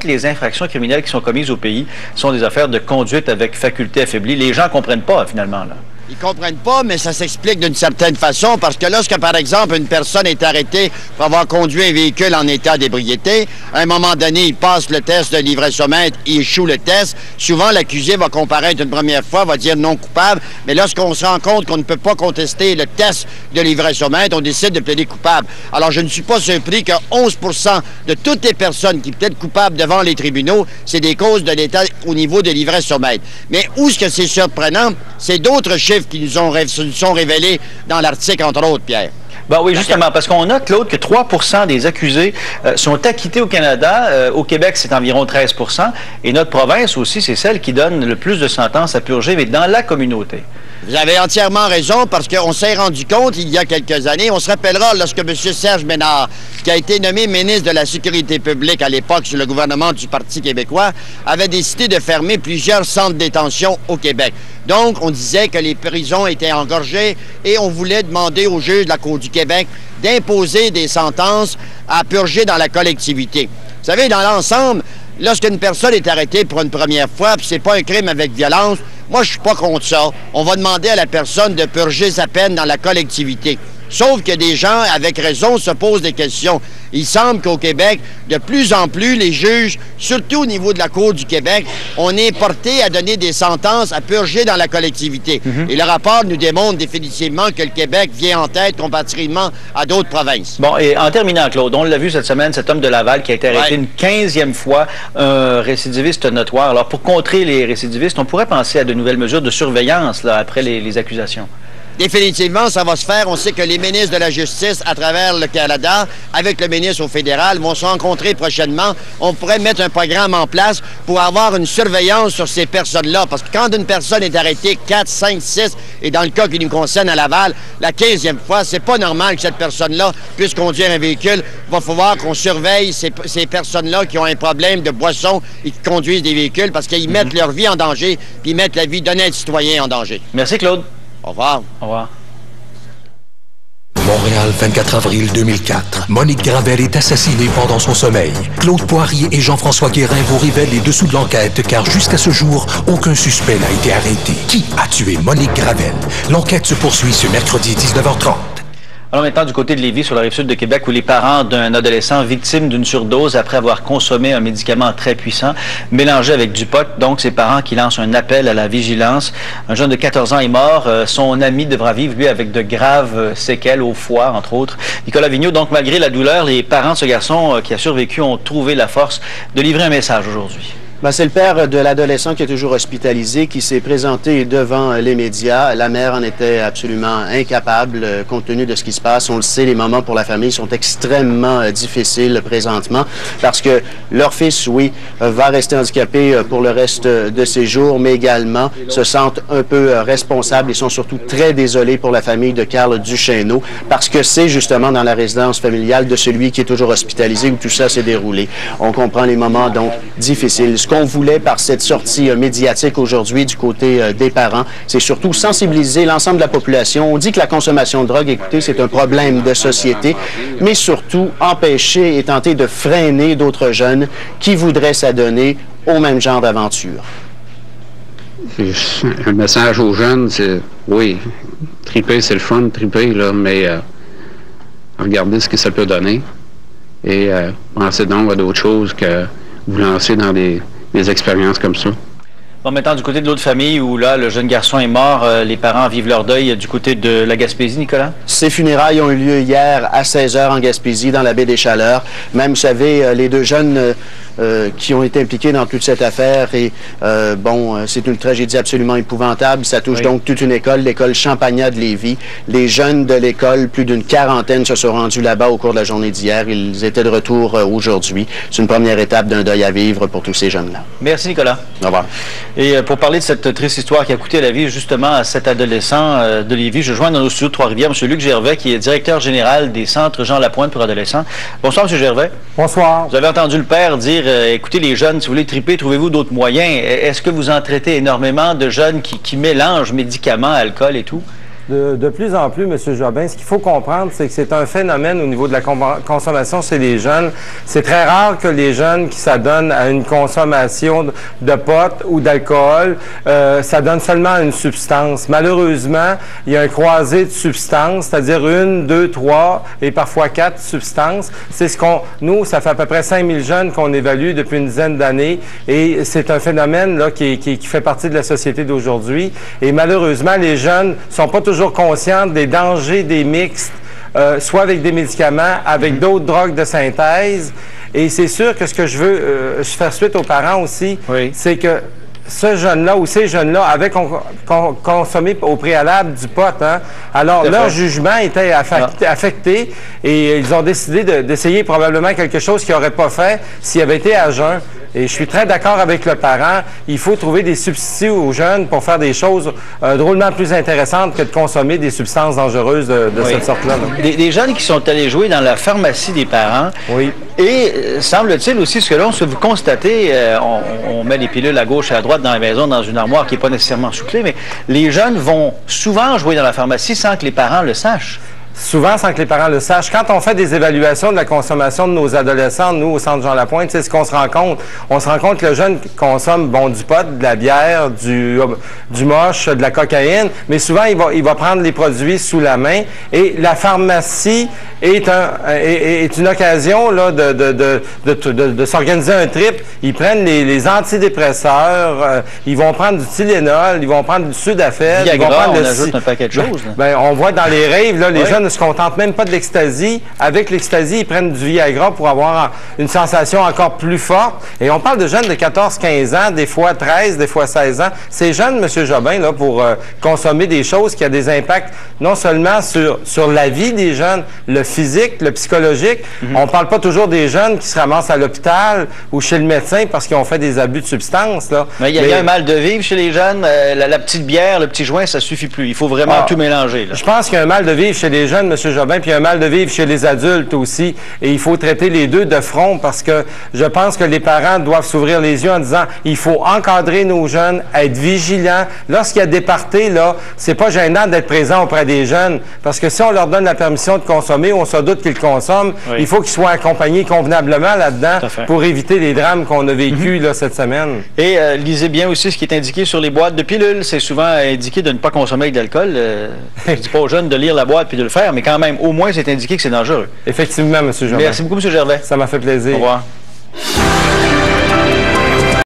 les infractions criminelles qui sont commises au pays sont des affaires de conduite avec faculté affaiblie. Les gens ne comprennent pas, finalement, là. Ils comprennent pas, mais ça s'explique d'une certaine façon, parce que lorsque, par exemple, une personne est arrêtée pour avoir conduit un véhicule en état d'ébriété, à un moment donné, il passe le test de l'ivressomètre, il échoue le test. Souvent, l'accusé va comparaître une première fois, va dire non coupable, mais lorsqu'on se rend compte qu'on ne peut pas contester le test de l'ivressomètre, on décide de plaider coupable. Alors, je ne suis pas surpris que 11 de toutes les personnes qui plaident coupables devant les tribunaux, c'est des causes de l'état au niveau de l'ivressomètre. Mais où est-ce que c'est surprenant? C'est d'autres chiffres qui nous sont révélés dans l'article, entre autres, Pierre. Ben oui, justement, parce qu'on note, Claude, que 3 des accusés sont acquittés au Canada. Au Québec, c'est environ 13 et notre province aussi, c'est celle qui donne le plus de sentences à purger, mais dans la communauté. Vous avez entièrement raison, parce qu'on s'est rendu compte il y a quelques années, on se rappellera lorsque M. Serge Ménard, qui a été nommé ministre de la Sécurité publique à l'époque sous le gouvernement du Parti québécois, avait décidé de fermer plusieurs centres de détention au Québec. Donc, on disait que les prisons étaient engorgées et on voulait demander aux juges de la Cour du Québec d'imposer des sentences à purger dans la collectivité. Vous savez, dans l'ensemble, lorsqu'une personne est arrêtée pour une première fois, puis c'est pas un crime avec violence, moi, je suis pas contre ça. On va demander à la personne de purger sa peine dans la collectivité. Sauf que des gens, avec raison, se posent des questions. Il semble qu'au Québec, de plus en plus, les juges, surtout au niveau de la Cour du Québec, on est porté à donner des sentences à purger dans la collectivité. Et le rapport nous démontre définitivement que le Québec vient en tête comparativement à d'autres provinces. Bon, et en terminant, Claude, on l'a vu cette semaine, cet homme de Laval qui a été arrêté une 15e fois, un récidiviste notoire. Alors, pour contrer les récidivistes, on pourrait penser à de nouvelles mesures de surveillance là, après les accusations. Définitivement, ça va se faire. On sait que les ministres de la Justice à travers le Canada, avec le ministre au fédéral, vont se rencontrer prochainement. On pourrait mettre un programme en place pour avoir une surveillance sur ces personnes-là. Parce que quand une personne est arrêtée 4, 5, 6, et dans le cas qui nous concerne à Laval, la 15e fois, c'est pas normal que cette personne-là puisse conduire un véhicule. Il va falloir qu'on surveille ces personnes-là qui ont un problème de boisson et qui conduisent des véhicules parce qu'ils mettent leur vie en danger puis ils mettent la vie d'honnêtes citoyens en danger. Merci, Claude. Au revoir. Au revoir. Montréal, 24 avril 2004. Monique Gravel est assassinée pendant son sommeil. Claude Poirier et Jean-François Guérin vous révèlent les dessous de l'enquête, car jusqu'à ce jour, aucun suspect n'a été arrêté. Qui a tué Monique Gravel? L'enquête se poursuit ce mercredi 19h30. Alors maintenant, du côté de Lévis, sur la rive-sud de Québec, où les parents d'un adolescent victime d'une surdose après avoir consommé un médicament très puissant, mélangé avec du pot, donc ses parents qui lancent un appel à la vigilance. Un jeune de 14 ans est mort. Son ami devra vivre, lui, avec de graves séquelles au foie, entre autres. Nicolas Vigneault, donc malgré la douleur, les parents de ce garçon qui a survécu ont trouvé la force de livrer un message aujourd'hui. Ben, c'est le père de l'adolescent qui est toujours hospitalisé, qui s'est présenté devant les médias. La mère en était absolument incapable, compte tenu de ce qui se passe. On le sait, les moments pour la famille sont extrêmement difficiles présentement, parce que leur fils, oui, va rester handicapé pour le reste de ses jours, mais également se sentent un peu responsables et sont surtout très désolés pour la famille de Carl Duchesneau, parce que c'est justement dans la résidence familiale de celui qui est toujours hospitalisé où tout ça s'est déroulé. On comprend les moments, donc, difficiles. Ce qu'on voulait par cette sortie médiatique aujourd'hui du côté des parents, c'est surtout sensibiliser l'ensemble de la population. On dit que la consommation de drogue, écoutez, c'est un problème de société, mais surtout empêcher et tenter de freiner d'autres jeunes qui voudraient s'adonner au même genre d'aventure. Un message aux jeunes, c'est, oui, triper, c'est le fun, triper, là, mais regardez ce que ça peut donner et pensez donc à d'autres choses que vous lancer dans des expériences comme ça. Bon, maintenant, du côté de l'autre famille où là, le jeune garçon est mort, les parents vivent leur deuil du côté de la Gaspésie, Nicolas? Ces funérailles ont eu lieu hier à 16h en Gaspésie, dans la baie des Chaleurs. Même, vous savez, les deux jeunes qui ont été impliqués dans toute cette affaire. Et bon, c'est une tragédie absolument épouvantable. Ça touche donc toute une école, l'école Champagnat de Lévis. Les jeunes de l'école, plus d'une quarantaine, se sont rendus là-bas au cours de la journée d'hier. Ils étaient de retour aujourd'hui. C'est une première étape d'un deuil à vivre pour tous ces jeunes-là. Merci, Nicolas. Au revoir. Et pour parler de cette triste histoire qui a coûté la vie justement à cet adolescent de Lévis, je joins dans nos studios de Trois-Rivières M. Luc Gervais, qui est directeur général des centres Jean Lapointe pour adolescents. Bonsoir, M. Gervais. Bonsoir. Vous avez entendu le père dire, écoutez les jeunes, si vous voulez triper, trouvez-vous d'autres moyens. Est-ce que vous en traitez énormément de jeunes qui mélangent médicaments, alcool et tout? De plus en plus, M. Jobin, ce qu'il faut comprendre, c'est que c'est un phénomène au niveau de la consommation chez les jeunes. C'est très rare que les jeunes qui s'adonnent à une consommation de pot ou d'alcool s'adonnent seulement à une substance. Malheureusement, il y a un croisé de substances, c'est-à-dire 1, 2, 3 et parfois 4 substances. C'est ce qu'on... Nous, ça fait à peu près 5000 jeunes qu'on évalue depuis une dizaine d'années et c'est un phénomène là, qui fait partie de la société d'aujourd'hui. Et malheureusement, les jeunes sont pas toujours conscients des dangers des mixtes, soit avec des médicaments, avec d'autres drogues de synthèse. Et c'est sûr que ce que je veux faire suite aux parents aussi, c'est que ce jeune-là ou ces jeunes-là avaient consommé au préalable du pot. Hein? Alors, leur jugement était affecté et ils ont décidé d'essayer probablement quelque chose qu'ils n'auraient pas fait s'ils avaient été à jeun. Et je suis très d'accord avec le parent. Il faut trouver des substituts aux jeunes pour faire des choses drôlement plus intéressantes que de consommer des substances dangereuses de cette sorte-là. Des jeunes qui sont allés jouer dans la pharmacie des parents. Oui. Et semble-t-il aussi, selon ce que vous constatez, on met les pilules à gauche et à droite dans la maison, dans une armoire qui n'est pas nécessairement sous-clé, mais les jeunes vont souvent jouer dans la pharmacie sans que les parents le sachent. Souvent sans que les parents le sachent. Quand on fait des évaluations de la consommation de nos adolescents, nous, au Centre Jean-Lapointe, c'est ce qu'on se rend compte. On se rend compte que le jeune consomme du pot, de la bière, du moche, de la cocaïne, mais souvent, il va prendre les produits sous la main et la pharmacie est une occasion là, de s'organiser un trip. Ils prennent les antidépresseurs, ils vont prendre du Tylenol, ils vont prendre du Sudafed, ils vont prendre on ajoute un paquet de choses. On voit dans les raves, là, les jeunes ne se contentent même pas de l'ecstasy. Avec l'ecstasy, ils prennent du Viagra pour avoir une sensation encore plus forte. Et on parle de jeunes de 14-15 ans, des fois 13, des fois 16 ans. Ces jeunes, M. Jobin, là, pour consommer des choses qui ont des impacts non seulement sur la vie des jeunes, le physique, le psychologique. On parle pas toujours des jeunes qui se ramassent à l'hôpital ou chez le médecin parce qu'ils ont fait des abus de substances. Là. Mais il y a un mal de vivre chez les jeunes. La petite bière, le petit joint, ça suffit plus. Il faut vraiment tout mélanger. Là. Je pense qu'il y a un mal de vivre chez les jeunes, M. Jobin, puis il y a un mal de vivre chez les adultes aussi. Et il faut traiter les deux de front parce que je pense que les parents doivent s'ouvrir les yeux en disant il faut encadrer nos jeunes, être vigilants. Lorsqu'il y a des parties, là, c'est pas gênant d'être présent auprès des jeunes parce que si on leur donne la permission de consommer, on se doute qu'ils consomment, il faut qu'ils soient accompagnés convenablement là-dedans pour éviter les drames qu'on a vécus là, cette semaine. Et lisez bien aussi ce qui est indiqué sur les boîtes de pilules. C'est souvent indiqué de ne pas consommer avec de l'alcool. Je ne dis pas aux jeunes de lire la boîte puis de le faire, mais quand même, au moins, c'est indiqué que c'est dangereux. Effectivement, M. Gervais. Merci beaucoup, M. Gervais. Ça m'a fait plaisir. Au revoir.